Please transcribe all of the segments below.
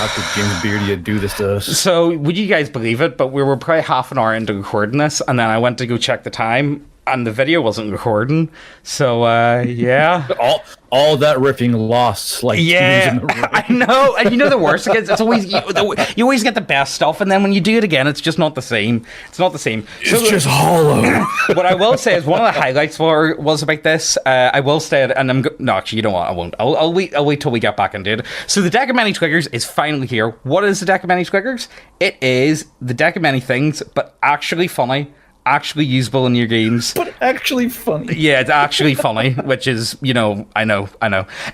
How could James Beardy do this to us? So, would you guys believe it? But we were probably half an hour into recording this, and then I went to go check the time, and the video wasn't recording. So, yeah. All that riffing lost, like, yeah, I know. And you know the worst is it's always you always get the best stuff, and then when you do it again, it's just not the same. It's not the same. It's just hollow. What I will say is one of the highlights was about this. I will say it, and no, actually, you know what? I won't. I'll wait. I'll wait till we get back into it. So the deck of many triggers is finally here. What is the deck of many triggers? It is the deck of many things, but actually funny. Actually usable in your games, but actually funny. Yeah, it's actually funny, which is, you know, I know.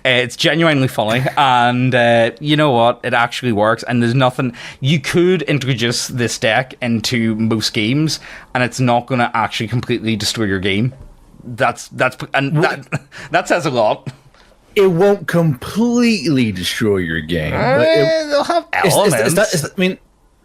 It's genuinely funny, and you know what? It actually works, and there's nothing. You could introduce this deck into most games, and it's not going to actually completely destroy your game. That says a lot. It won't completely destroy your game. They'll have elements. I mean,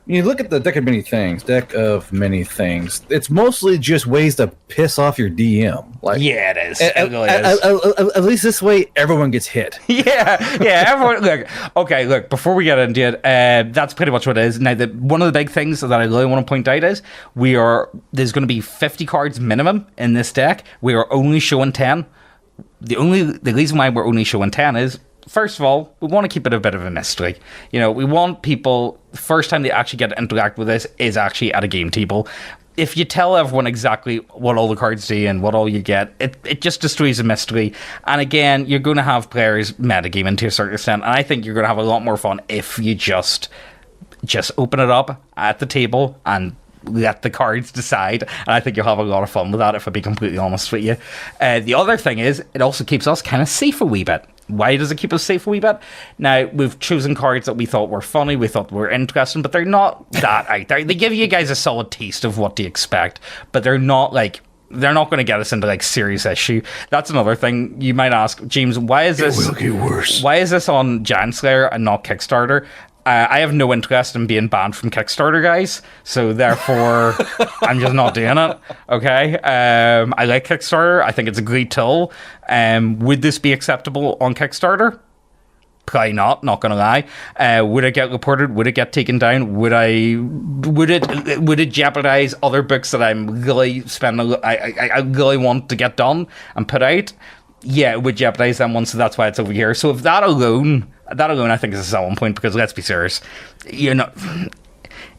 you look at the deck of many things. It's mostly just ways to piss off your DM. Like, yeah, it is. At least this way, everyone gets hit. Yeah. Everyone. Look. Before we get into it, that's pretty much what it is. Now, one of the big things that I really want to point out is there's going to be 50 cards minimum in this deck. We are only showing 10. The reason why we're only showing 10 is, first of all, we want to keep it a bit of a mystery. You know, we want people, the first time they actually get to interact with this is actually at a game table. If you tell everyone exactly what all the cards do and what all you get, it just destroys the mystery. And again, you're going to have players metagaming to a certain extent, and I think you're going to have a lot more fun if you just open it up at the table and let the cards decide, and I think you'll have a lot of fun with that, if I be completely honest with you. The other thing is, it also keeps us kind of safe a wee bit. Why does it keep us safe a wee bit? Now, we've chosen cards that we thought were funny, we thought were interesting, but they're not that out there. They give you guys a solid taste of what to expect, but they're not going to get us into like serious issue. That's another thing you might ask, James. Why is this? It will get worse. Why is this on Giant Slayer and not Kickstarter? I have no interest in being banned from Kickstarter, guys, so therefore I'm just not doing it. Okay, I like Kickstarter. I think it's a great tool. Would this be acceptable on Kickstarter? Probably not gonna lie. Would it get reported? Would it get taken down? Would it jeopardize other books that I'm really I really want to get done and put out? Yeah, it would jeopardize them one, so that's why it's over here. So if that alone I think is a selling point, because let's be serious, you know,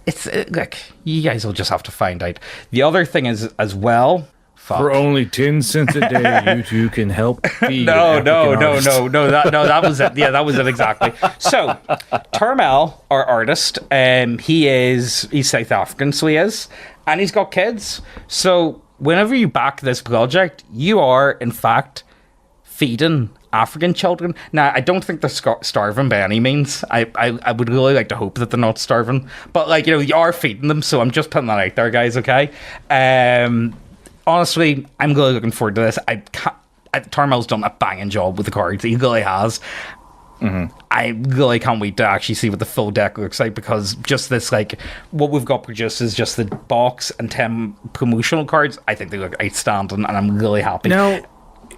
it's like, you guys will just have to find out. The other thing is as well, for only 10 cents a day, you two can help feed No, that was it. Yeah, that was it exactly. So, 𝕸𝖊𝖈𝖐, our artist, he's South African, so he is, and he's got kids. So, whenever you back this project, you are, in fact, feeding African children. Now, I don't think they're starving by any means. I would really like to hope that they're not starving, but like, you know, you are feeding them, so I'm just putting that out there, guys. Okay. Honestly, I'm really looking forward to this. 𝕸𝖊𝖈𝖐's done a banging job with the cards. He really has. Mm-hmm. I really can't wait to actually see what the full deck looks like, because just this, like, what we've got produced is just the box and 10 promotional cards. I think they look outstanding, and I'm really happy. Now,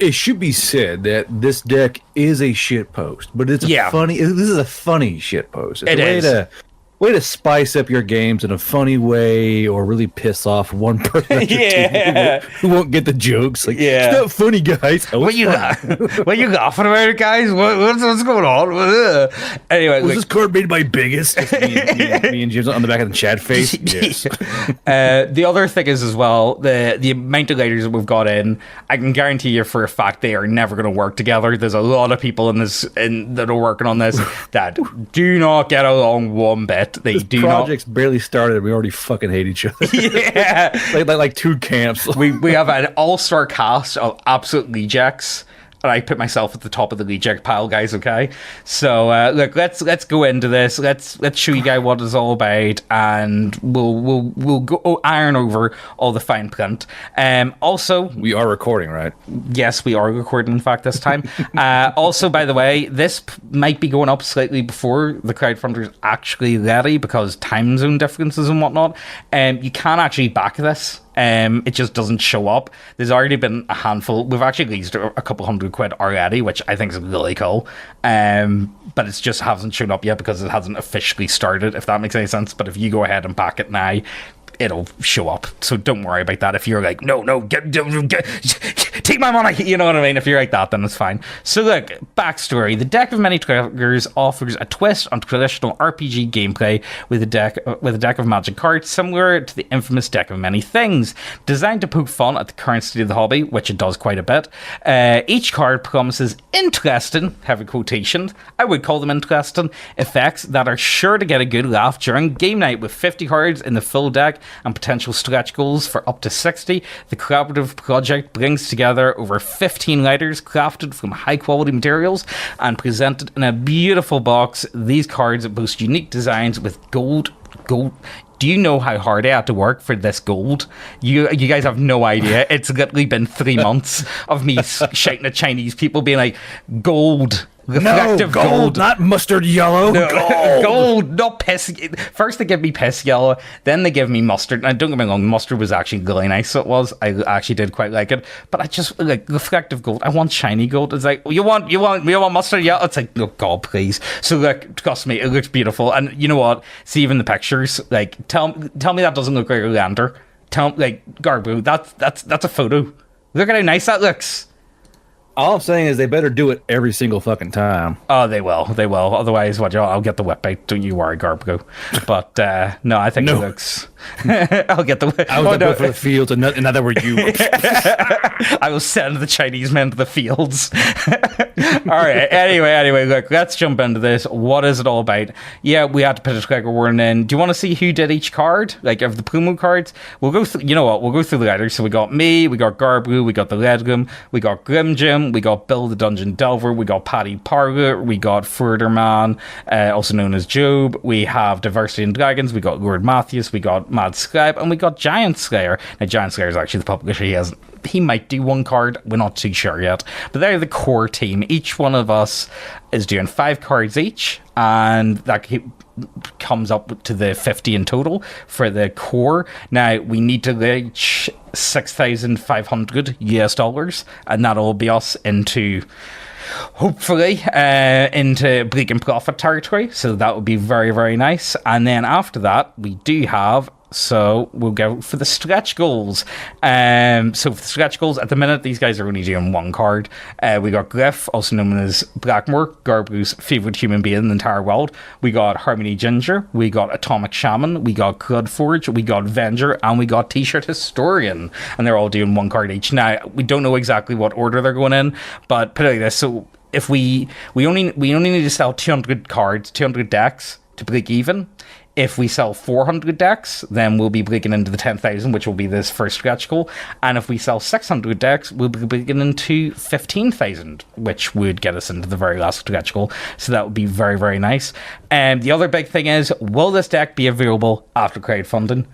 it should be said that this deck is a shit post, but it's funny. This is a funny shit post. It's a way to spice up your games in a funny way, or really piss off one person who won't get the jokes. Like, it's not funny, guys. What you laughing about, guys? What's going on? Anyway, was this card made by Biggest? Me and James on the back of the chat face. Yes. The other thing is as well, the amount of letters that we've got in, I can guarantee you for a fact they are never going to work together. There's a lot of people that are working on this that do not get along one bit. This project's barely started. We already fucking hate each other. Yeah, like two camps. we have an all-star cast of absolute rejects, and I put myself at the top of the reject pile, guys. Okay, so look, let's go into this. Let's show you guys what it's all about, and we'll go iron over all the fine print. Also, we are recording, right? Yes, we are recording. In fact, this time. Also, by the way, this might be going up slightly before the crowdfunder is actually ready, because time zone differences and whatnot. You can actually back this It just doesn't show up. There's already been a handful. We've actually released a couple £100 already, which I think is really cool. But it just hasn't shown up yet because it hasn't officially started, if that makes any sense. But if you go ahead and back it now, it'll show up. So don't worry about that. If you're like, no, take my money, you know what I mean? If you're like that, then it's fine. So look, backstory. The Deck of Many Triggers offers a twist on traditional RPG gameplay with a deck of magic cards similar to the infamous Deck of Many Things. Designed to poke fun at the current state of the hobby, which it does quite a bit, each card promises interesting, heavy quotations, I would call them interesting, effects that are sure to get a good laugh during game night. With 50 cards in the full deck and potential stretch goals for up to 60, the collaborative project brings together over 15 lighters crafted from high quality materials and presented in a beautiful box. These cards boast unique designs with gold. Do you know how hard I had to work for this gold? You guys have no idea. It's literally been 3 months of me shouting at Chinese people being like, gold. Reflective gold, not mustard yellow. No, gold, not piss. First they give me piss yellow, then they give me mustard. And don't get me wrong, mustard was actually really nice. So it was. I actually did quite like it. But I just like reflective gold. I want shiny gold. It's like you want mustard yellow. It's like, oh God, please. So like, trust me, it looks beautiful. And you know what? See, even the pictures. Like, tell me that doesn't look like a lander. Garbu, that's a photo. Look at how nice that looks. All I'm saying is they better do it every single fucking time. Oh, they will. Otherwise, I'll get the whip out. Don't you worry, Garbo. But no, I think it looks... I'll get the whip. I was for the fields, and another were you. I will send the Chinese men to the fields. All right. Anyway, look, let's jump into this. What is it all about? Yeah, we had to put a trigger warning in. Do you want to see who did each card? Like, of the promo cards? We'll go through... You know what? We'll go through the letters. So we got me, we got Garbo, we got the Ledgum, we got Grim Jim, we got Bill the Dungeon Delver, we got Paddy Parler, we got Furtherman, also known as Job, we have Diversity and Dragons, we got Lord Matthews, we got Mad Scribe, and we got Giant Slayer. Now, Giant Slayer is actually the publisher. He might do one card, we're not too sure yet. But they're the core team. Each one of us is doing 5 cards each, and that comes up to the 50 in total for the core. Now, we need to reach $6,500 US, and that'll be us into... hopefully into breaking profit territory, so that would be very, very nice. And then after that we do have, so we'll go for the stretch goals. So for the stretch goals, at the minute these guys are only doing 1 card. We got Glyph, also known as Blackmore, Garbu's favorite human being in the entire world. We got Harmony Ginger, we got Atomic Shaman, we got Crudforge, we got Venger, and we got T-Shirt Historian, and they're all doing 1 card each. Now, we don't know exactly what order they're going in, but put it like this: so if we only need to sell 200 cards, 200 decks to break even. If we sell 400 decks, then we'll be breaking into the 10,000, which will be this first stretch goal. And if we sell 600 decks, we'll be breaking into 15,000, which would get us into the very last stretch goal. So that would be very, very nice. And the other big thing is, will this deck be available after crowdfunding?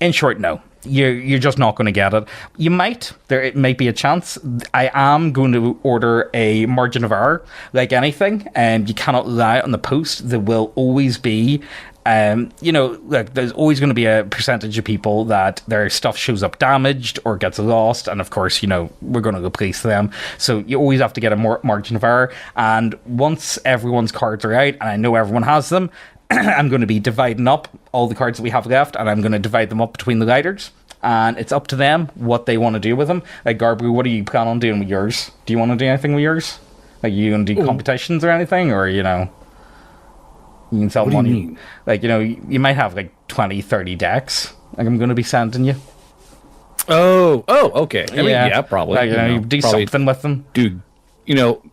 In short, no. You're just not going to get it. You might. It might be a chance. I am going to order a margin of error, like anything. You cannot rely on the post. There will always be... like there's always going to be a percentage of people that their stuff shows up damaged or gets lost, and of course, we're going to replace them. So you always have to get a margin of error. And once everyone's cards are out, and I know everyone has them, I'm going to be dividing up all the cards that we have left, and I'm going to divide them up between the lighters. And it's up to them what they want to do with them. Like, Garbu, what do you plan on doing with yours? Do you want to do anything with yours? Like, are you going to do competitions or anything, or you can sell money. You mean? Like, you might have like 20, 30 decks. Like, I'm going to be sending you. Oh, okay. I mean, yeah, probably. Like, you do probably something with them. Dude,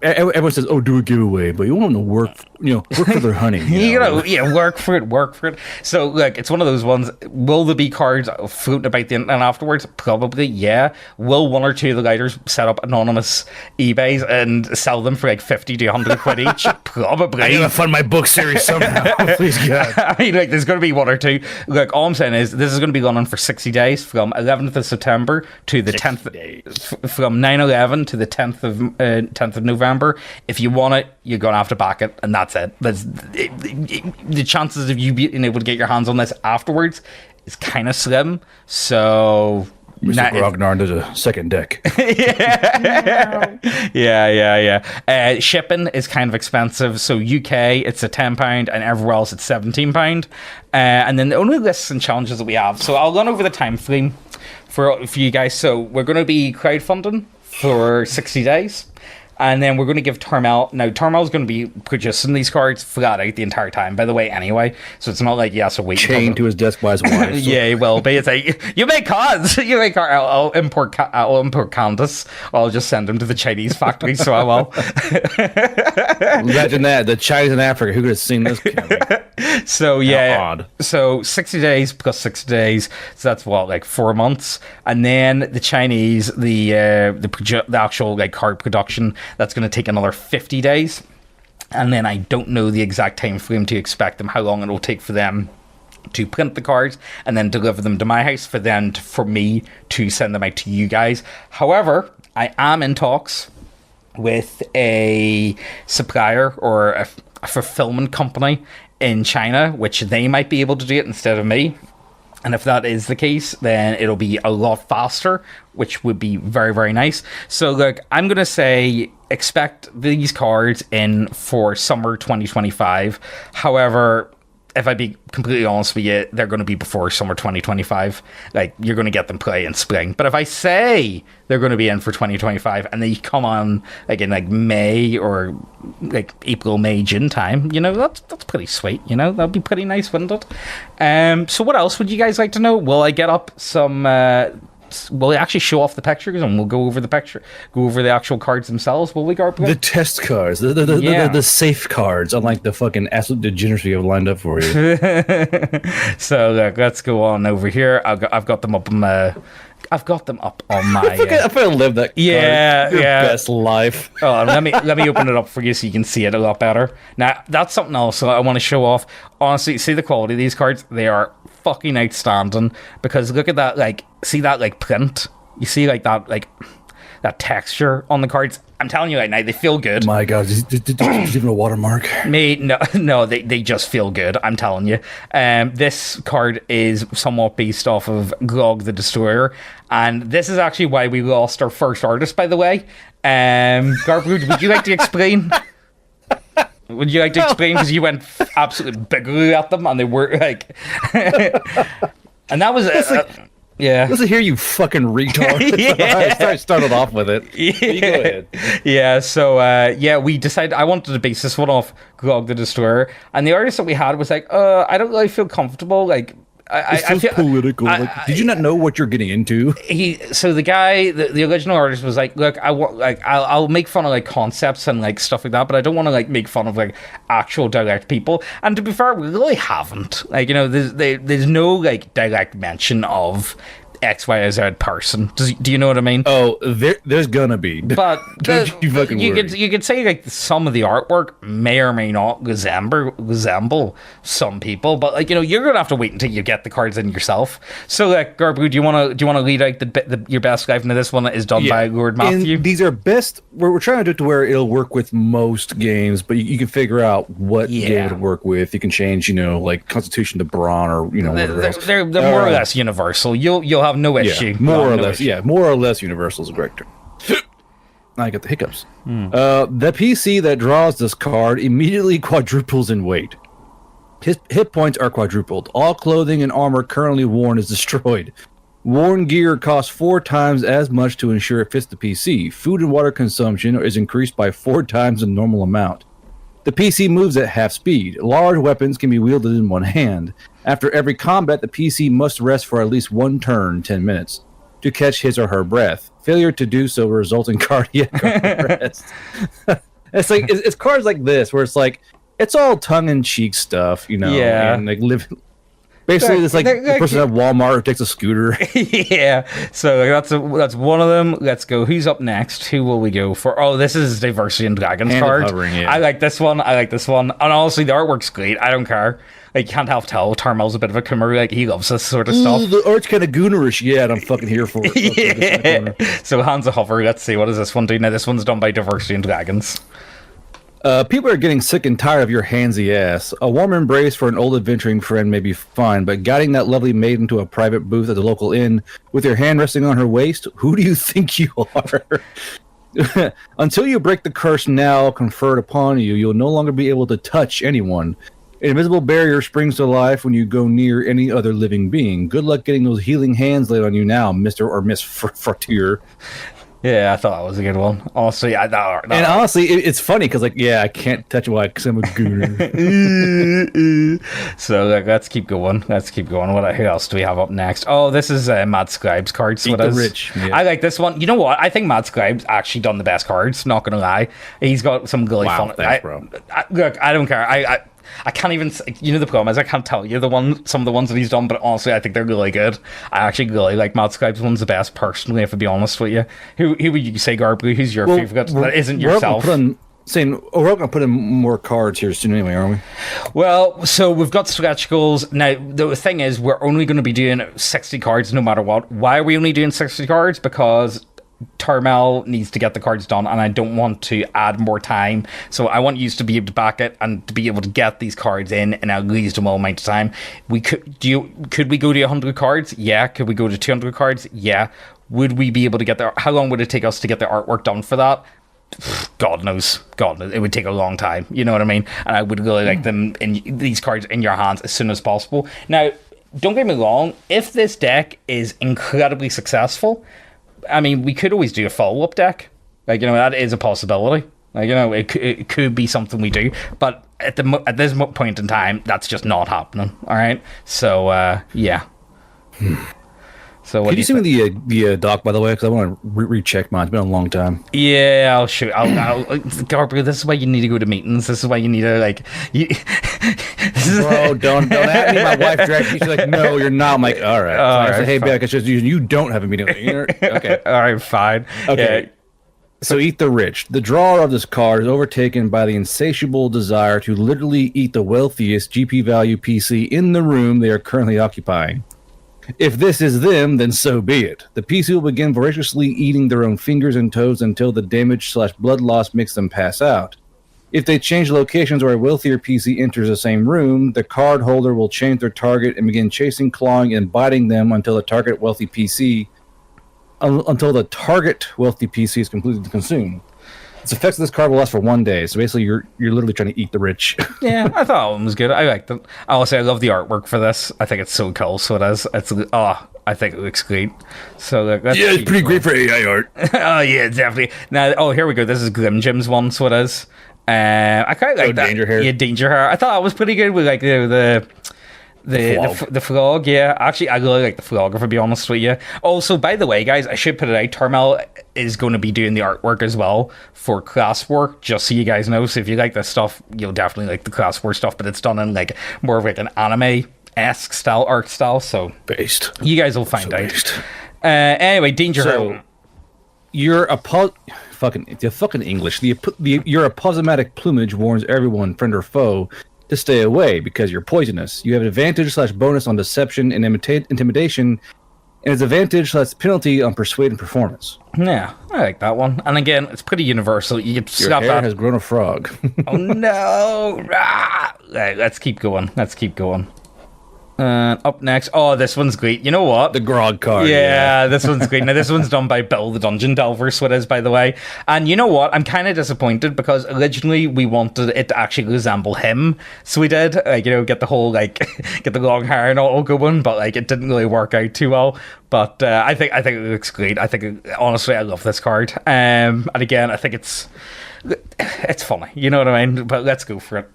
everyone says, "Oh, do a giveaway," but you want to work for their honey. Work for it. So, look, it's one of those ones. Will there be cards floating about the internet afterwards? Probably, yeah. Will 1 or 2 of the lighters set up anonymous eBays and sell them for like 50 to 100 quid each? Probably. I gotta fund my book series somehow. Please, God. I mean, like, there's going to be 1 or 2. Look, all I'm saying is this is going to be going on for 60 days, from 11th of September to the 10th. From 9/11 to the 10th of November. If you want it, you're going to have to back it, and that's it. The chances of you being able to get your hands on this afterwards is kind of slim. So Mr. Grognard does a second deck. yeah. Shipping is kind of expensive. So UK, it's a £10, and everywhere else, it's £17. And then the only lists and challenges that we have. So I'll run over the time frame for you guys. So we're going to be crowdfunding for 60 days. And then we're going to give 𝕸𝖊𝖈. Now, 𝕸𝖊𝖈 is going to be producing these cards flat out the entire time, by the way, anyway. So it's not like he has to wait. Chained to his desk by his wife. So. Yeah, he will be. It's like, you make cards. You make cards. I'll import Candace. I'll just send him to the Chinese factory, so I will. Imagine that. The Chinese in Africa. Who could have seen this coming? So, yeah. Odd. So 60 days plus 60 days. So that's what, like 4 months. And then the Chinese, the actual like card production, that's going to take another 50 days. And then I don't know the exact time frame to expect them, how long it will take for them to print the cards and then deliver them to my house for me to send them out to you guys. However, I am in talks with a supplier or a fulfillment company in China, which they might be able to do it instead of me. And if that is the case, then it'll be a lot faster, which would be very, very nice. So, look, I'm going to say expect these cards in for summer 2025. However, if I be completely honest with you, they're going to be before summer 2025. Like, you're going to get them play in spring. But if I say they're going to be in for 2025 and they come on like in like May or like April, May, June time, you know, that's pretty sweet. You know, that'd be pretty nice, wouldn't it? So what else would you guys like to know? Will I get up some... will we actually show off the pictures and we'll go over the actual cards themselves? Will we, Garp? The test cards, the safe cards, unlike the fucking absolute degeneracy I've lined up for you. So look, let's go on over here. I've got them up on my... I feel live that. Yeah, Your best life. Oh, let me open it up for you so you can see it a lot better. Now that's something else I want to show off. Honestly, see the quality of these cards? They are fucking outstanding. Because look at that, like, see that like print? You see like that texture on the cards? I'm telling you right now, they feel good. My God, is even a watermark? Mate, no, they just feel good. I'm telling you. This card is somewhat based off of Grog the Destroyer, and this is actually why we lost our first artist, by the way. Garbrud, would you like to explain? Would you like to explain? Because you went absolutely bigly at them, and they were like, and that was yeah. Listen here, you fucking retard. Yeah. I started off with it. Yeah. Go ahead. Yeah, so, we decided I wanted to base this one off Grog the Destroyer. And the artist that we had was like, I don't really feel comfortable. Like, I feel political. Did you not know what you're getting into? So the guy, the original artist was like, look, I'll make fun of like concepts and like stuff like that, but I don't want to like make fun of like actual direct people. And to be fair, we really haven't. Like, you know, there's no like direct mention of X, Y, or Z person. Do you know what I mean? Oh, there's gonna be. But you fucking worry. You could say like some of the artwork may or may not resemble some people, but like, you know, you're gonna have to wait until you get the cards in yourself. So like, Garbu, do you wanna lead out your best guy from this one that is done by Lord Matthew? And these are best. We're trying to do it to where it'll work with most games, but you can figure out what game to work with. You can change, you know, like Constitution to Brawn or, you know, they're more or less universal. You'll have no issue. More or less universal is a correct term. I get the hiccups. The PC that draws this card immediately quadruples in weight. His hit points are quadrupled. All clothing and armor currently worn is destroyed. Worn gear costs 4 times as much to ensure it fits the PC. Food and water consumption is increased by 4 times the normal amount. The PC moves at half speed. Large weapons can be wielded in one hand. After every combat, the PC must rest for at least 1 turn, 10 minutes, to catch his or her breath. Failure to do so will result in cardiac arrest. It's cards like this where it's like, it's all tongue-in-cheek stuff, you know, and like basically it's like the person at Walmart who takes a scooter. Yeah, so that's one of them. Let's go. Who's up next? Who will we go for? Oh, this is Diversity and Dragons card. I like this one. And honestly, the artwork's great. I don't care. Like, you can't help tell. 𝕸𝖊𝖈's a bit of a kimmer. Like, he loves this sort of stuff. The art's kind of goonerish. Yeah, and I'm fucking here for it. So, Hands of Hover. Let's see. What does this one do? Now, this one's done by Diversity and Dragons. People are getting sick and tired of your handsy ass. A warm embrace for an old adventuring friend may be fine, but guiding that lovely maid into a private booth at the local inn with your hand resting on her waist, who do you think you are? Until you break the curse now conferred upon you, you'll no longer be able to touch anyone. An invisible barrier springs to life when you go near any other living being. Good luck getting those healing hands laid on you now, Mr. or Miss Frontier. Yeah, I thought that was a good one. Honestly, and honestly, it's funny because, I can't touch it because I'm a gooner. So, let's keep going. Who else do we have up next? Oh, this is Mad Scribe's cards. Eat the Rich. Yeah. I like this one. You know what? I think Mad Scribe's actually done the best cards. Not gonna lie, he's got some really fun. Thanks, bro. Look, I don't care. I can't even. The problem is I can't tell you some of the ones that he's done, but honestly, I think they're really good. I actually really like Mad Scribe's one's the best personally. If I be honest with you, who would you say, Garbly? Who's your favorite that isn't yourself? We're gonna put in more cards here soon anyway, aren't we? Well, so we've got stretch goals now. The thing is, we're only going to be doing 60 cards no matter what. Why are we only doing 60 cards? Because 𝕸𝖊𝖈𝖐 needs to get the cards done, and I don't want to add more time. So I want you to be able to back it and to be able to get these cards in a reasonable amount of time. Could we go to 100 cards? Yeah. Could we go to 200 cards? Yeah. Would we be able to get there? How long would it take us to get the artwork done for that? God knows. It would take a long time. You know what I mean? And I would really like these cards in your hands as soon as possible. Now, don't get me wrong. If this deck is incredibly successful, I mean, we could always do a follow-up deck. That is a possibility. It could be something we do. But at this point in time, that's just not happening. All right? So, yeah. So Could you send me the doc, by the way? Because I want to recheck mine. It's been a long time. Yeah, I'll shoot. Garber, this is why you need to go to meetings. This is why you need to, Bro, don't at me. My wife dragged me. She's like, no, you're not. I'm like, all right. I said, hey, Beck, it's just you don't have a meeting. Okay. All right, fine. Okay. Yeah. So eat the rich. The drawer of this card is overtaken by the insatiable desire to literally eat the wealthiest GP value PC in the room they are currently occupying. If this is them, then so be it. The PC will begin voraciously eating their own fingers and toes until the damage/blood loss makes them pass out. If they change locations or a wealthier PC enters the same room, the card holder will change their target and begin chasing, clawing, and biting them until the target wealthy PC is completely consumed. Its effects of this card will last for 1 day, so basically you're literally trying to eat the rich. Yeah, I thought one was good. I liked it. I'll say I love the artwork for this. I think it's so cool. So it is. I think it looks great. So it's pretty great for AI art. Oh yeah, definitely. Now, here we go. This is Grim Jim's one. So it is. I kind of like that. Danger Hair. Yeah, Danger Hair. I thought that was pretty good with the frog, yeah. Actually, I really like the frog, if I be honest with you. Also, by the way, guys, I should put it out. 𝕸𝖊𝖈𝖐 is going to be doing the artwork as well for Class War, just so you guys know. So if you like this stuff, you'll definitely like the Class War stuff, but it's done in more of an anime-esque art style. So based, you guys will find out. Anyway, Danger Hair. You're fucking English. Your aposematic plumage warns everyone, friend or foe, to stay away because you're poisonous. You have an advantage/bonus on deception and intimidation, and it's advantage/penalty on persuade and performance. Yeah, I like that one. And again, it's pretty universal. You can Your hair has grown a frog. Oh no! Right, let's keep going. Up next, this one's great. You know what? The Grog card. Yeah, this one's great. Now, this one's done by Bill the Dungeon Delver, so it is, by the way. And you know what? I'm kind of disappointed because originally we wanted it to actually resemble him. So we did, get the whole, get the long hair and all going, but, it didn't really work out too well. But I think it looks great. Honestly, I love this card. And again, I think it's funny. You know what I mean? But let's go for it.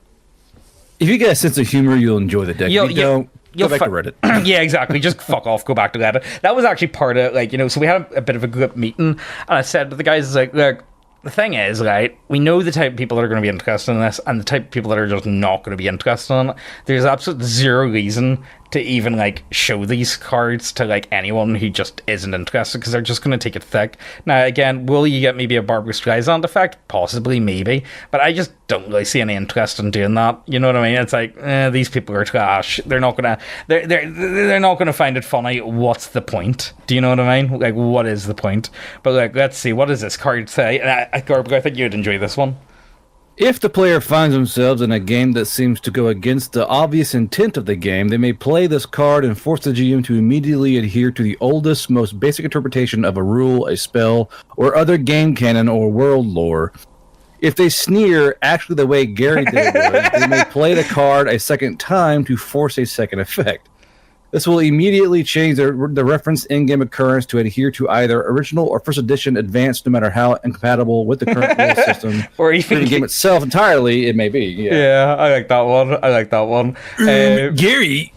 If you get a sense of humor, you'll enjoy the deck. If you don't, go back to Reddit. Yeah, exactly. Just fuck off. Go back to Reddit. That was actually part of, so we had a bit of a group meeting, and I said to the guys, look, the thing is, right, we know the type of people that are going to be interested in this and the type of people that are just not going to be interested in it. There's absolutely zero reason to even, show these cards to, anyone who just isn't interested, because they're just going to take it thick. Now, again, will you get maybe a Barbra Streisand effect? Possibly, maybe. But I just don't really see any interest in doing that. You know what I mean? It's these people are trash. They're not going to... They're not going to find it funny. What's the point? Do you know what I mean? What is the point? But, let's see. What does this card say? And I think you'd enjoy this one. If the player finds themselves in a game that seems to go against the obvious intent of the game, they may play this card and force the GM to immediately adhere to the oldest, most basic interpretation of a rule, a spell, or other game canon or world lore. If they sneer, actually the way Gary did it was, they may play the card a second time to force a second effect. This will immediately change the reference in-game occurrence to adhere to either original or first edition advanced, no matter how incompatible with the current rule system or even the game itself entirely it may be. Yeah, I like that one. Gary,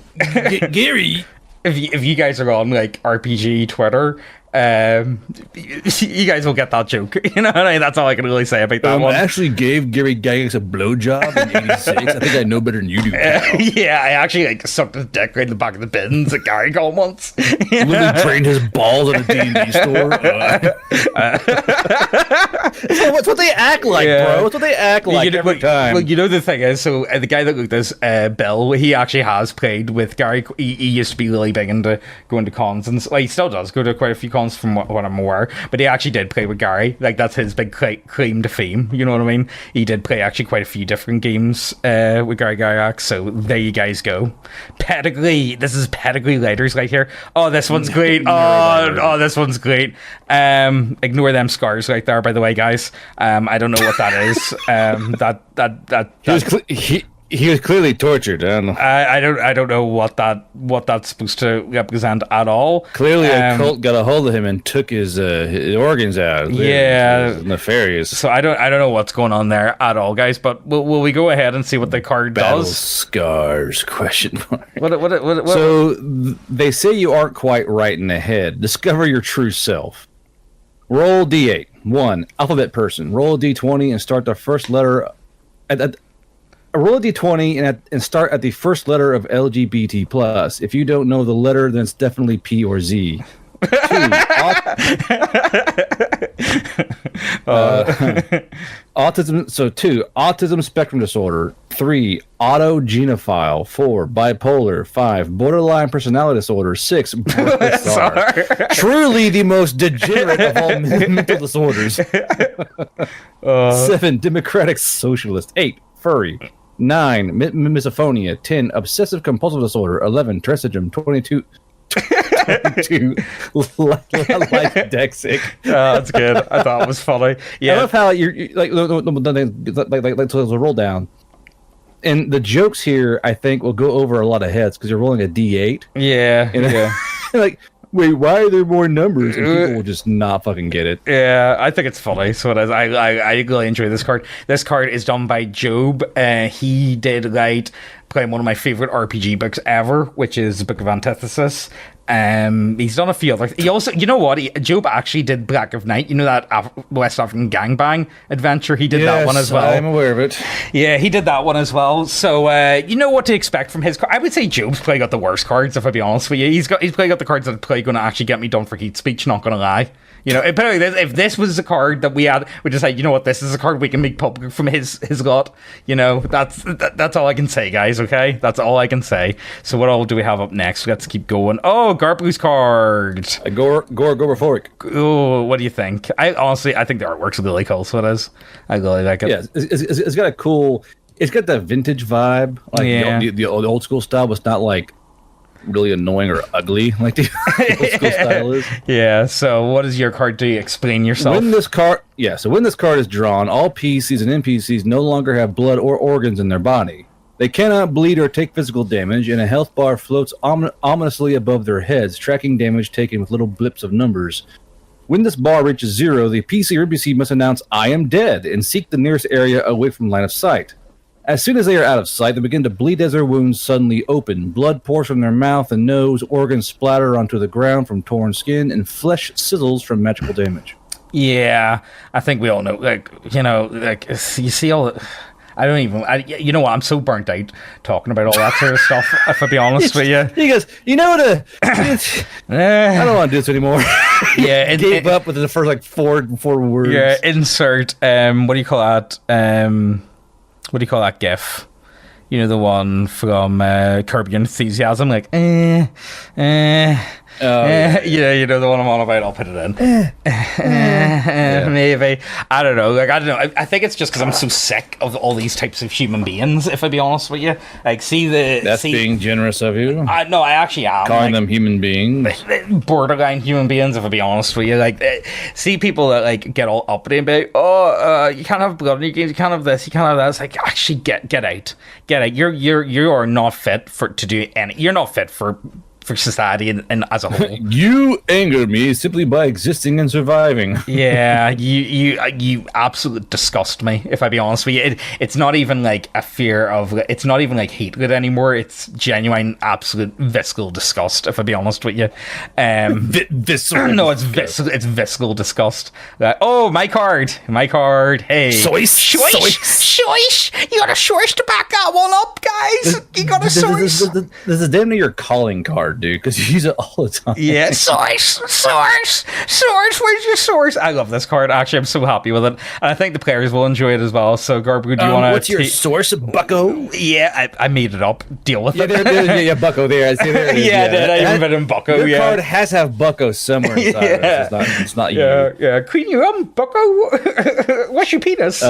Gary. If you guys are on like RPG Twitter, you guys will get that joke. You know, that's all I can really say about that one. I actually gave Gary Gygax a blowjob in '86. I think I know better than you do. Yeah, I actually like sucked his dick right in the back of the bins that Gary called once. Literally drained his balls at a D&D store. What's what they act like, bro? What's what they act like every time. Well, you know the thing is, so the guy that looked this, Bill, he actually has played with Gary. He used to be really big into going to cons, and he still does go to quite a few cons from what I'm aware, but he actually did play with Gary. Like, that's his big claim to fame, you know what I mean? He did play actually quite a few different games with Gary Gygax, so there you guys go. Pedigree, this is Pedigree Lighters right here. Oh, this one's great. Oh, this one's great. Ignore them scars right there, by the way, guys. I don't know what that is. He was clearly tortured. I don't know what that's supposed to represent at all. Clearly, a cult got a hold of him and took his organs out. Yeah, it was nefarious. So I don't know what's going on there at all, guys. But will we go ahead and see what the card does? Scars? Question mark. What? So they say you aren't quite right in the head. Discover your true self. Roll D8. 1. Alphabet person. Roll a D20 and start the first letter. Roll a d20 and start at the first letter of LGBT plus. If you don't know the letter, then it's definitely P or Z. 2. Autism. So 2. Autism spectrum disorder. 3. Autogenophile. 4. Bipolar. 5. Borderline personality disorder. 6. Truly the most degenerate of all mental disorders. 7. Democratic socialist. 8. Furry. 9. Misophonia. 10. Obsessive compulsive disorder. 11. Trisogen. 22. Life dexic. That's good. I thought it was funny. Yeah, I love how you're like a roll down, and the jokes here I think will go over a lot of heads because you're rolling a D8. Yeah. Like, wait, why are there more numbers? And people will just not fucking get it. Yeah, I think it's funny. So it is. I really enjoy this card. This card is done by Job. He did play one of my favorite RPG books ever, which is the Book of Antithesis. He's done a few other. He also, you know what? Job actually did 𝕁 of 𝖞. You know that West African gangbang adventure? He did that one as well. I'm aware of it. Yeah, he did that one as well. So you know what to expect from his card. I would say Job's probably got the worst cards, if I be honest with you. He's probably got the cards that are probably going to actually get me done for hate speech. Not going to lie. You know, if this was a card that we just say, you know what, this is a card we can make public from his lot. You know, that's all I can say, guys. Okay, that's all I can say. So what all do we have up next? Let's keep going. Oh, Garplu's card. Gore Agoraphobic. Oh, what do you think? I think the artwork's really cool. So it is. I really like it. Yeah, it's got a cool. It's got that vintage vibe, like the old school style. But it's not like really annoying or ugly like the old school style is. Yeah, so what does your card do? Explain yourself. When this card is drawn, all PCs and NPCs no longer have blood or organs in their body. They cannot bleed or take physical damage, and a health bar floats ominously above their heads, tracking damage taken with little blips of numbers. When this bar reaches 0, the PC or NPC must announce, "I am dead," and seek the nearest area away from line of sight. As soon as they are out of sight, they begin to bleed as their wounds suddenly open. Blood pours from their mouth and nose, organs splatter onto the ground from torn skin, and flesh sizzles from magical damage. Yeah, I think we all know. You see all. You know what? I'm so burnt out talking about all that sort of stuff. If I be honest with you, he goes, I don't want to do this anymore. Yeah, gave up within the first four words. Yeah, insert. What do you call that? What do you call that GIF? You know, the one from Curb Your Enthusiasm, like, Oh You know the one I'm on about. I'll put it in. Maybe. I don't know. Like, I don't know. I think it's just because I'm so sick of all these types of human beings. If I be honest with you, like, that's being generous of you. No, I actually am calling them human beings, borderline human beings. If I be honest with you, like, see people that like get all uppity and be like, oh, you can't have blood in your games. You can't have this. You can't have that. It's like, actually, get out. You are not fit to do any. You're not fit for society and as a whole. You anger me simply by existing and surviving. Yeah, you absolutely disgust me, if I be honest with you. It's not even like a fear of, it's not even like hatred anymore. It's genuine, absolute visceral disgust, if I be honest with you. Visceral. No, it's visceral disgust. Oh, my card. Hey. Soyce. You got a Soyce to back that one up, guys. You got a Soyce. This is damn near your calling card, dude, because you use it all the time. Yeah, Soyce, where's your source? I love this card. Actually, I'm so happy with it, and I think the players will enjoy it as well. So, Garb, do you want to? What's your source, Bucko? Yeah, I made it up. Deal with it. Yeah, Bucko. There, I see. There it is. I even put in Bucko. Your card has to have Bucko somewhere inside. It's not you. Yeah. Queen, you Bucko. What's your penis?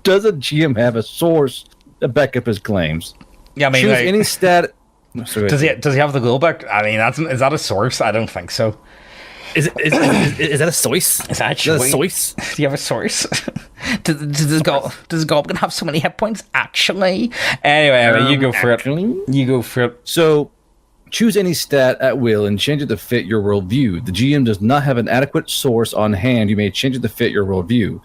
Does a GM have a source to back up his claims? Yeah, I mean, choose any stat. Does he have the glue back? I mean, is that a source? I don't think so. Is that a Soyce? Is that a Soyce? Do you have a source? Does Goblin have so many hit points? Actually, anyway, you go for it. You go for it. So, choose any stat at will and change it to fit your worldview. The GM does not have an adequate source on hand. You may change it to fit your worldview.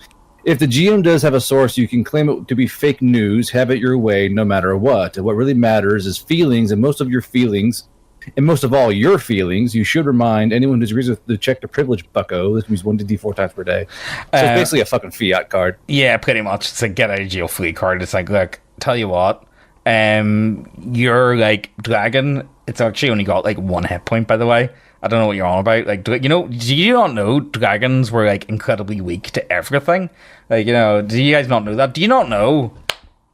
If the GM does have a source, you can claim it to be fake news, have it your way, no matter what. And what really matters is feelings, and most of all your feelings. You should remind anyone who disagrees with to check the privilege, Bucko. This means 1d4 times per day. So it's basically a fucking fiat card. Yeah, pretty much. It's a get out of jail free card. It's like, look, tell you what, you're like dragon. It's actually only got like 1 hit point, by the way. I don't know what you're on about. Like, do you not know dragons were like incredibly weak to everything? Like, do you guys not know that? Do you not know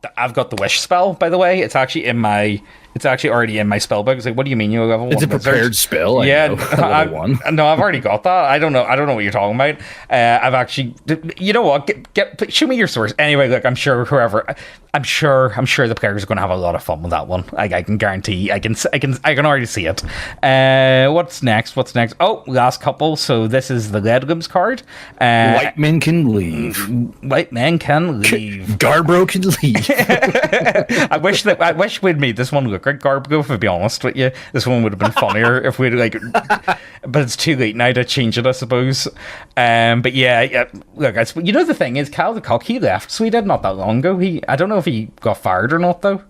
that I've got the wish spell, by the way? It's actually already in my spell book. It's like, what do you mean you have level 1? It's a prepared spell. Level 1. No, I've already got that. I don't know what you're talking about. I've actually, you know what? Show me your source. Anyway, look, I'm sure the players are going to have a lot of fun with that one. I can guarantee. I can already see it. What's next? Oh, last couple. So this is the Ledgum's card. White men can leave. Garbro can leave. I wish we'd made this one look like Garbo, if I'd be honest with you. This one would have been funnier if we'd but it's too late now to change it, I suppose. But yeah, look, the thing is, Cal the Cock, he left Sweden not that long ago. I don't know if he got fired or not, though.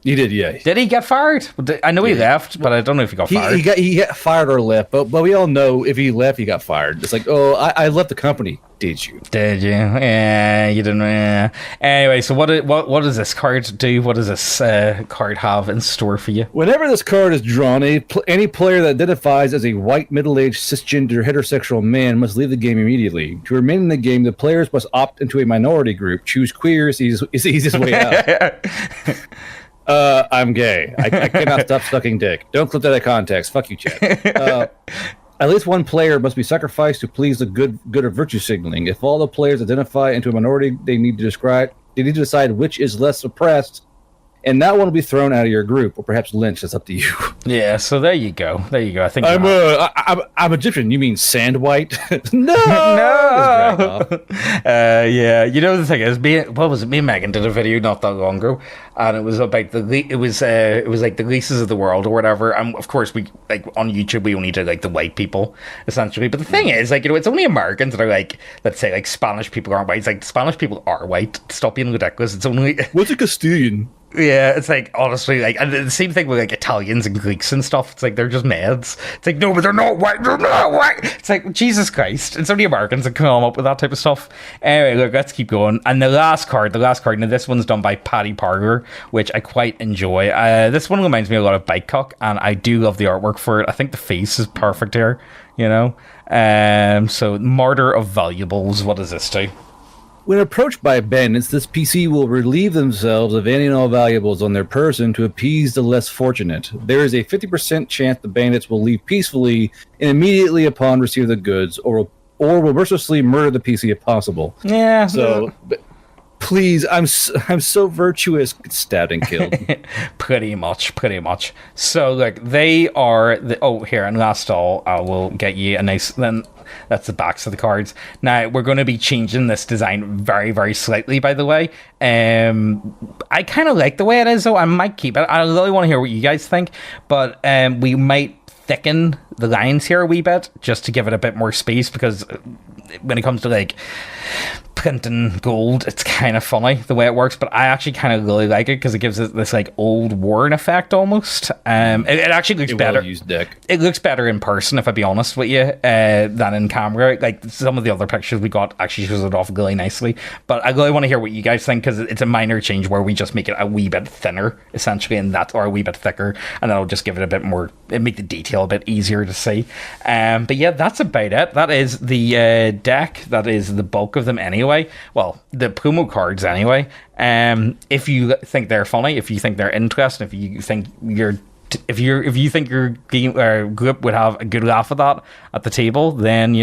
He did, yeah. Did he get fired? I know he left, but I don't know if he got fired. He got fired or left, but we all know if he left, he got fired. It's like, oh, I left the company. Did you? Yeah, you didn't. Yeah. Anyway, so what does this card do? What does this card have in store for you? Whenever this card is drawn, any player that identifies as a white, middle-aged, cisgender, heterosexual man must leave the game immediately. To remain in the game, the players must opt into a minority group. Choose queer is the easiest way out. I'm gay. I cannot stop sucking dick. Don't clip that out of context. Fuck you, Chad. At least one player must be sacrificed to please the good or virtue signaling. If all the players identify into a minority, they need to decide which is less oppressed, and that one will be thrown out of your group, or perhaps lynched. That's up to you. Yeah, so there you go. I think I'm Egyptian. You mean sand white? No. Yeah. The thing is, what was it? Me and Megan did a video not that long ago, and it was about it was like the leases of the world or whatever. And of course, we on YouTube we only do the white people essentially. But the thing is, it's only Americans that are let's say Spanish people aren't white. It's Spanish people are white. Stop being ridiculous. It's only what's a Castilian? Yeah, it's honestly, and the same thing with Italians and Greeks and stuff. It's they're just meds. It's no, but they're not white. They're not white. It's Jesus Christ. It's only Americans that come up with that type of stuff. Anyway, look, let's keep going. And the last card. Now this one's done by Paddy Parker, which I quite enjoy. This one reminds me a lot of Bikecock, and I do love the artwork for it. I think the face is perfect here. So Martyr of Valuables. What does this do? When approached by bandits, this PC will relieve themselves of any and all valuables on their person to appease the less fortunate. There is a 50% chance the bandits will leave peacefully and immediately upon receipt of the goods, or will mercilessly murder the PC if possible. Yeah. So, please, I'm so virtuous. Get stabbed and killed. Pretty much. So, like, they are... here, and last of all, I will get you a nice... Then that's the backs of the cards. Now, we're going to be changing this design very, very slightly, by the way. I kind of like the way it is, though. I might keep it. I really want to hear what you guys think. But we might thicken the lines here a wee bit, just to give it a bit more space, because when it comes to, like, printing gold, it's kind of funny the way it works, but I actually kind of really like it because it gives it this like old worn effect almost. It actually looks better. Well-used deck. It looks better in person, if I be honest with you, than in camera. Like some of the other pictures we got actually shows it off really nicely. But I really want to hear what you guys think, because it's a minor change where we just make it a wee bit thinner essentially, and or a wee bit thicker, and that'll just give it a bit more, make the detail a bit easier to see. But yeah, that's about it. That is the deck. That is the bulk of them anyway. Well, the promo cards anyway. If you think they're funny, if you think they're interesting, if you think you think your game group would have a good laugh at that at the table, then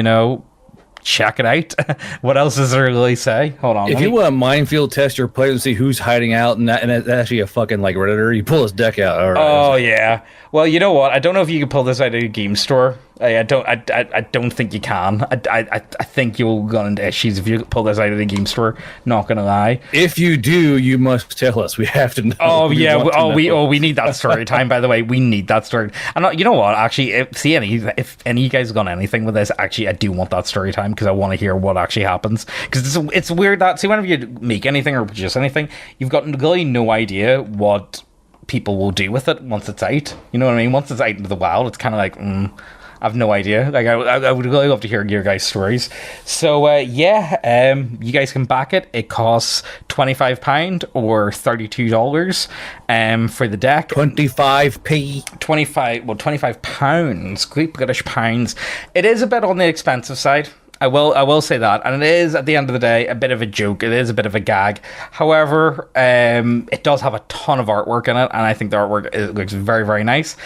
check it out. What else is there to really say? Hold on. If you want to minefield test your players and see who's hiding out, and that's actually a fucking like Redditor, you pull his deck out. All right. Oh yeah. Well, you know what? I don't know if you can pull this out of a game store. I don't think you can. I think you'll run into issues if you pull this out of the game store. Not gonna lie. If you do, you must tell us. We have to know. Oh yeah. We need that story time. By the way, we need that story. And you know what? Actually, if any of you guys got anything with this, actually, I do want that story time because I want to hear what actually happens. Because it's weird that whenever you make anything or produce anything, you've got really no idea what people will do with it once it's out. You know what I mean? Once it's out into the wild, it's kind of like, I have no idea. Like, I would really love to hear your guys' stories. So, you guys can back it. It costs £25 or $32 for the deck. 25p. 25 pounds. Great British pounds. It is a bit on the expensive side. I will say that, and it is, at the end of the day, a bit of a joke. It is a bit of a gag. However, it does have a ton of artwork in it, and I think the artwork looks very, very nice.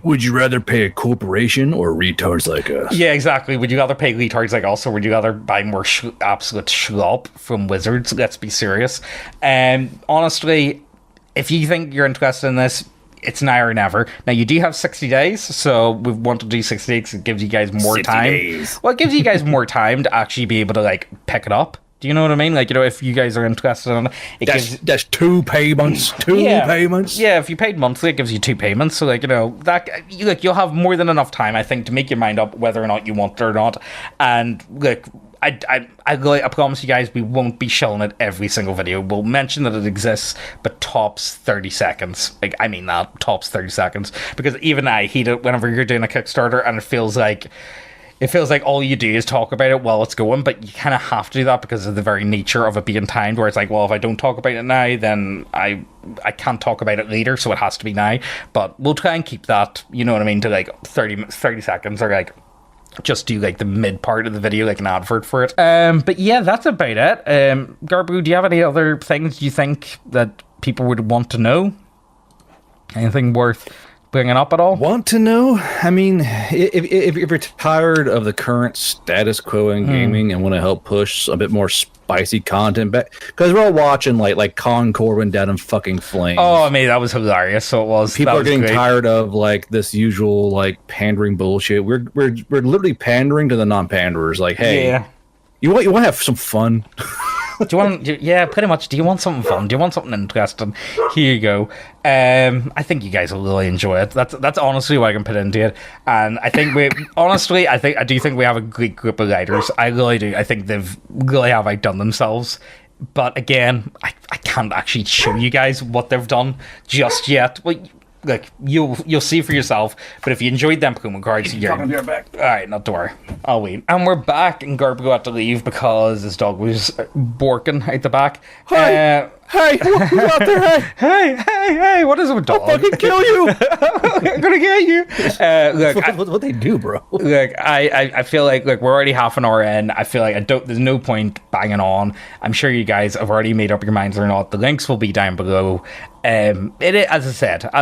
Would you rather pay a corporation or retards like us? Yeah, exactly. Would you rather pay retards like us, or would you rather buy more absolute schlop from Wizards? Let's be serious. Honestly, if you think you're interested in this, it's now or never. Now, you do have 60 days, so we want to do 60 days. It gives you guys more time. Days. Well, it gives you guys more time to actually be able to, like, pick it up. Do you know what I mean? Like, if you guys are interested in it, that's 2 payments. Payments. Yeah, if you paid monthly, it gives you 2 payments. So, like, you'll have more than enough time, I think, to make your mind up whether or not you want it or not. And, look, I promise you guys, we won't be showing it every single video. We'll mention that it exists, but tops 30 seconds. Like, I mean that, tops 30 seconds. Because even I hate it whenever you're doing a Kickstarter and it feels like all you do is talk about it while it's going, but you kind of have to do that because of the very nature of it being timed, where it's like, well, if I don't talk about it now, then I can't talk about it later, so it has to be now. But we'll try and keep that, you know what I mean, to like 30 seconds, or like just do like the mid part of the video, like an advert for it. But yeah, that's about it. Garbu, do you have any other things you think that people would want to know? Anything worth bringing up at all? Want to know? I mean, if you're tired of the current status quo in gaming and want to help push a bit more spicy content back, because we're all watching like Concord went down in fucking flames. Oh, I mean, that was hilarious. So it was. People are getting great. tired of like this usual like pandering bullshit. We're literally pandering to the non-panderers. Like, hey, yeah. you want to have some fun? Yeah, pretty much. Do you want something fun? Do you want something interesting? Here you go. I think you guys will really enjoy it. That's honestly what I can put into it. And I think I do think we have a great group of writers. I really do. I think they've really have outdone themselves. But again, I can't actually show you guys what they've done just yet. Well, like, you'll see for yourself. But if you enjoyed them promo cards, you're talking to your back. Alright, not to worry. I'll wait. And we're back, and Garbo had to leave because his dog was barking out the back. Hi. Hey, who's out there? Hey, what is it with dog? I'll fucking kill you. I'm gonna get you. Look, what they do, bro? Look, I feel like we're already half an hour in. I feel like there's no point banging on. I'm sure you guys have already made up your minds or not. The links will be down below. It is, as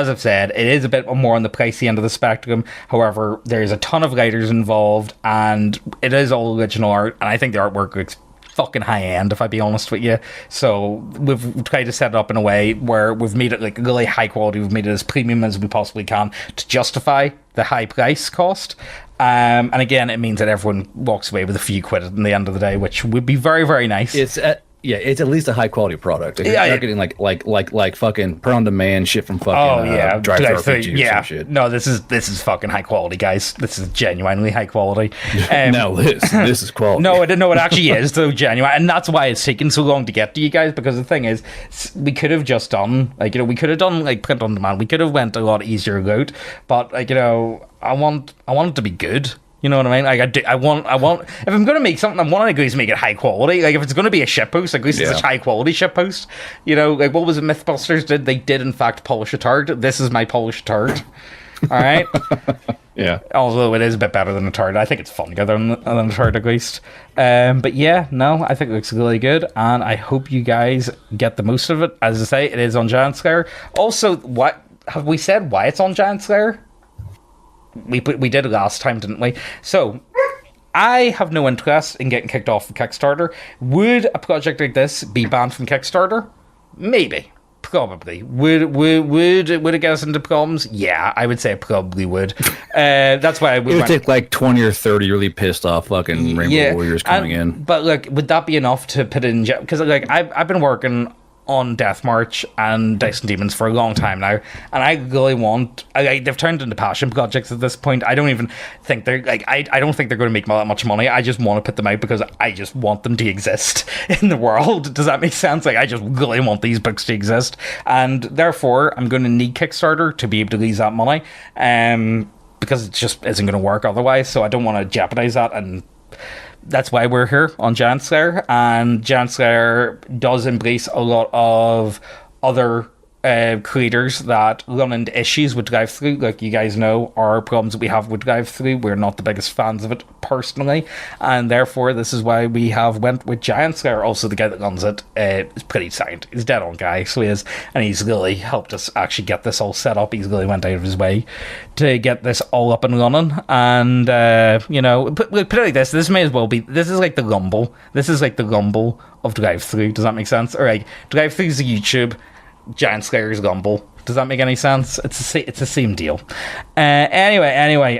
I've said, it is a bit more on the pricey end of the spectrum. However, there's a ton of writers involved, and it is all original art. And I think the artwork looks fucking high end, if I be honest with you. So we've tried to set it up in a way where we've made it like really high quality. We've made it as premium as we possibly can to justify the high price cost. And again, it means that everyone walks away with a few quid at the end of the day, which would be very, very nice. It's at least a high quality product. If you're not getting like fucking per on demand shit from fucking drive-thru RPGs or shit. No, this is fucking high quality, guys. This is genuinely high quality. No, this is quality. No, it actually is though genuine, and that's why it's taken so long to get to you guys. Because the thing is, we could have just done we could have done like print on demand. We could have went a lot easier route, but I want it to be good. You know what I mean? Like I want. If I'm going to make something, I want to at least make it high quality. Like if it's going to be a shitpost, at least it's a high quality shitpost. You know, like what was it Mythbusters did? They did in fact polish a turd. This is my polished turd. All right. Yeah. Although it is a bit better than a turd. I think it's funnier than a turd at least. But yeah, no, I think it looks really good, and I hope you guys get the most of it. As I say, it is on Giant Slayer. Also, what have we said? Why it's on Giant Slayer? We did it last time, didn't we? So, I have no interest in getting kicked off of Kickstarter. Would a project like this be banned from Kickstarter? Maybe. Probably. Would it get us into problems? Yeah, I would say it probably would. That's why it would take like 20 or 30 really pissed off fucking Rainbow Warriors coming in. But look, would that be enough to put in? Because like I've been working on Death March and Dice and Demons for a long time now, and I really want. They've turned into passion projects at this point. I don't even think they're like. I don't think they're going to make that much money. I just want to put them out because I just want them to exist in the world. Does that make sense? Like I just really want these books to exist, and therefore I'm going to need Kickstarter to be able to release that money, because it just isn't going to work otherwise. So I don't want to jeopardize that, and that's why we're here on Giant Slayer, and Giant Slayer does embrace a lot of other creators that run into issues with drive-thru. Like you guys know, our problems that we have with drive-thru, we're not the biggest fans of it personally, and therefore this is why we have went with Giant Slayer. Also, the guy that runs it is pretty sound. He's a dead on guy, so he is, and he's really helped us actually get this all set up. He's really went out of his way to get this all up and running, and put it like this may as well be, this is like the Rumble. This is like the Rumble of drive-thru. Does that make sense? All right, drive-thru is a YouTube, Giant Slayer's Rumble. Does that make any sense? It's the same deal. Anyway.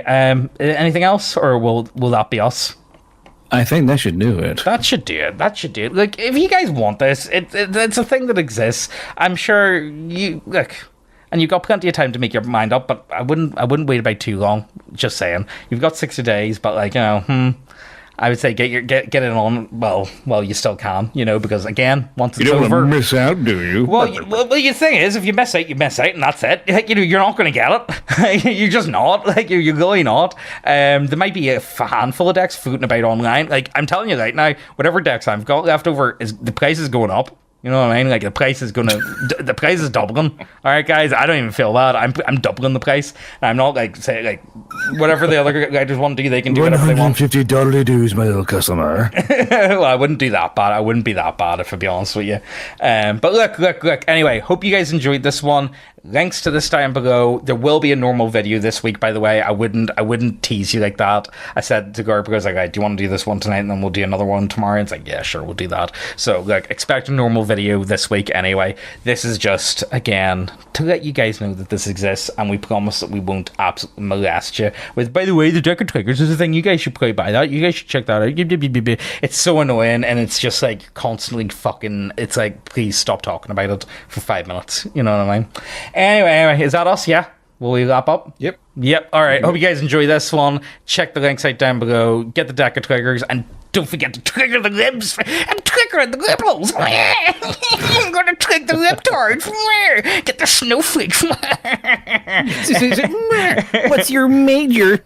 Anything else, or will that be us? I think that should do it. That should do it. Like, if you guys want this, it's a thing that exists. I'm sure you look, and you've got plenty of time to make your mind up. But I wouldn't wait about too long. Just saying, you've got 60 days. But like I would say get it on. Well, you still can, because again, once it's over, you don't want to miss out, do you? Well, the thing is, if you miss out, you miss out, and that's it. Like, you're not going to get it. You're just not. Like, you're really not. There might be a handful of decks floating about online. Like, I'm telling you right now, whatever decks I've got left over, the price is going up. You know what I mean? Like the price is doubling. All right, guys, I don't even feel bad. I'm doubling the price. And I'm not whatever the other guys want to do, they can do whatever they want. $150 dues, my little customer. Well, I wouldn't do that bad. I wouldn't be that bad if I be honest with you. But look. Anyway, hope you guys enjoyed this one. Links to this down below. There will be a normal video this week, by the way. I wouldn't tease you like that. I said to Gore, because do you want to do this one tonight, and then we'll do another one tomorrow? And it's like, yeah, sure, we'll do that. So expect a normal video this week anyway. This is just, again, to let you guys know that this exists, and we promise that we won't absolutely molest you with, by the way, the Deck of Triggers is a thing. You guys should play by that. You guys should check that out. It's so annoying, and it's just like constantly fucking, it's like, please stop talking about it for 5 minutes. You know what I mean? Anyway, is that us? Yeah? Will we wrap up? Yep. All right. Hope you guys enjoy this one. Check the links out down below. Get the Deck of Triggers, and don't forget to trigger the libs. I'm triggering the liberals. I'm going to trigger the libtards. Get the snowflakes. What's your major?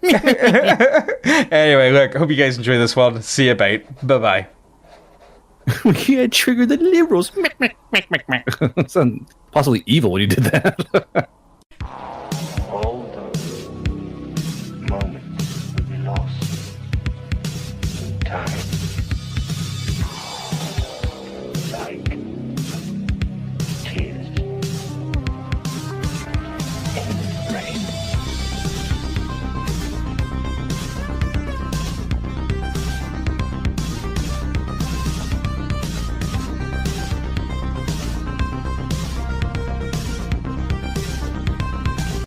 Anyway, hope you guys enjoy this one. See you, bye. Bye-bye. We can't trigger the liberals. Sound possibly evil when you did that.